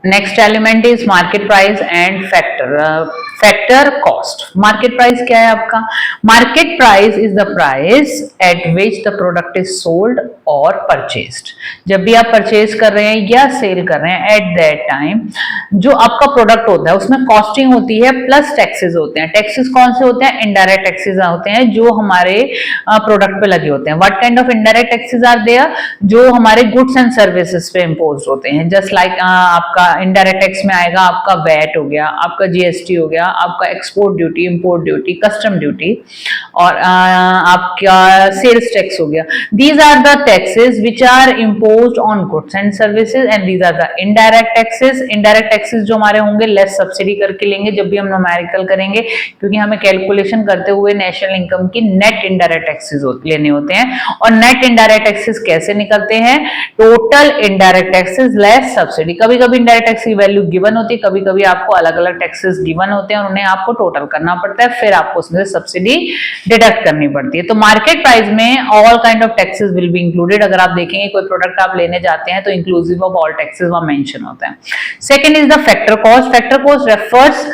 Next element is market price and factor cost. Market price क्या है आपका? Market price is the price at which the product is sold और purchased. जब भी आप purchase कर रहे हैं या सेल कर रहे हैं, एट दैट टाइम जो आपका प्रोडक्ट होता है उसमें कॉस्टिंग होती है प्लस टैक्सेस होते हैं। टैक्सेस कौन से होते हैं? इनडायरेक्ट टैक्सेस होते हैं जो हमारे प्रोडक्ट पे लगे होते हैं। What kind of indirect taxes are there? जो हमारे गुड्स एंड सर्विसेज पे इम्पोज होते हैं। जस्ट लाइक आपका इनडायरेक्ट टैक्स में आएगा आपका वैट हो गया, आपका जीएसटी हो गया, आपका export duty, import duty, custom duty और आपका सेल्स टैक्स हो गया। These are the taxes which are imposed on goods and services and these are the indirect taxes. Indirect taxes जो हमारे होंगे लेस सब्सिडी करके लेंगे जब भी हम न्यूमेरिकल करेंगे, क्योंकि हमें कैलकुलेशन करते हुए नेशनल इनकम की नेट इनडायरेक्ट टैक्सेस लेने होते हैं। और नेट इनडायरेक्ट टैक्सेस कैसे निकलते हैं? Total indirect taxes less subsidy. कभी कभी इनडायरेक्ट टैक्स की वैल्यू गिवन होती है, कभी कभी आपको अलग अलग टैक्सेस गिवन होते हैं और उन्हें आपको टोटल करना पड़ता है, फिर आपको उसमें से सब्सिडी डिडक्ट करनी पड़ती है। तो मार्केट प्राइस में all kind of taxes will be included. अगर आप देखेंगे कोई प्रोडक्ट आप लेने जाते हैं तो इंक्लूसिव ऑफ ऑल टैक्सेस वहां मेंशन होता है। Second is the factor cost. Factor cost refers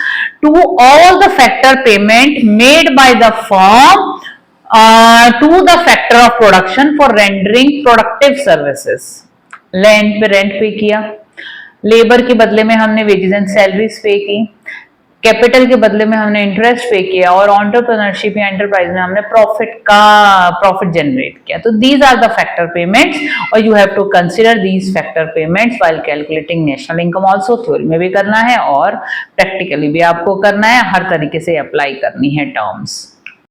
to all the factor payment made by the firm to the factor of production for rendering productive services। Land पे rent पे किया, labour के बदले में हमने वेजेस एंड सैलरीज पे की, capital के बदले में हमने इंटरेस्ट पे किया और एंटरप्रेन्योरशिप या एंटरप्राइज में हमने प्रॉफिट जनरेट किया। तो these are the factor payments और you have to consider these factor payments while calculating national income. Also theory में भी करना है और प्रैक्टिकली भी आपको करना है, हर तरीके से अप्लाई करनी है टर्म्स।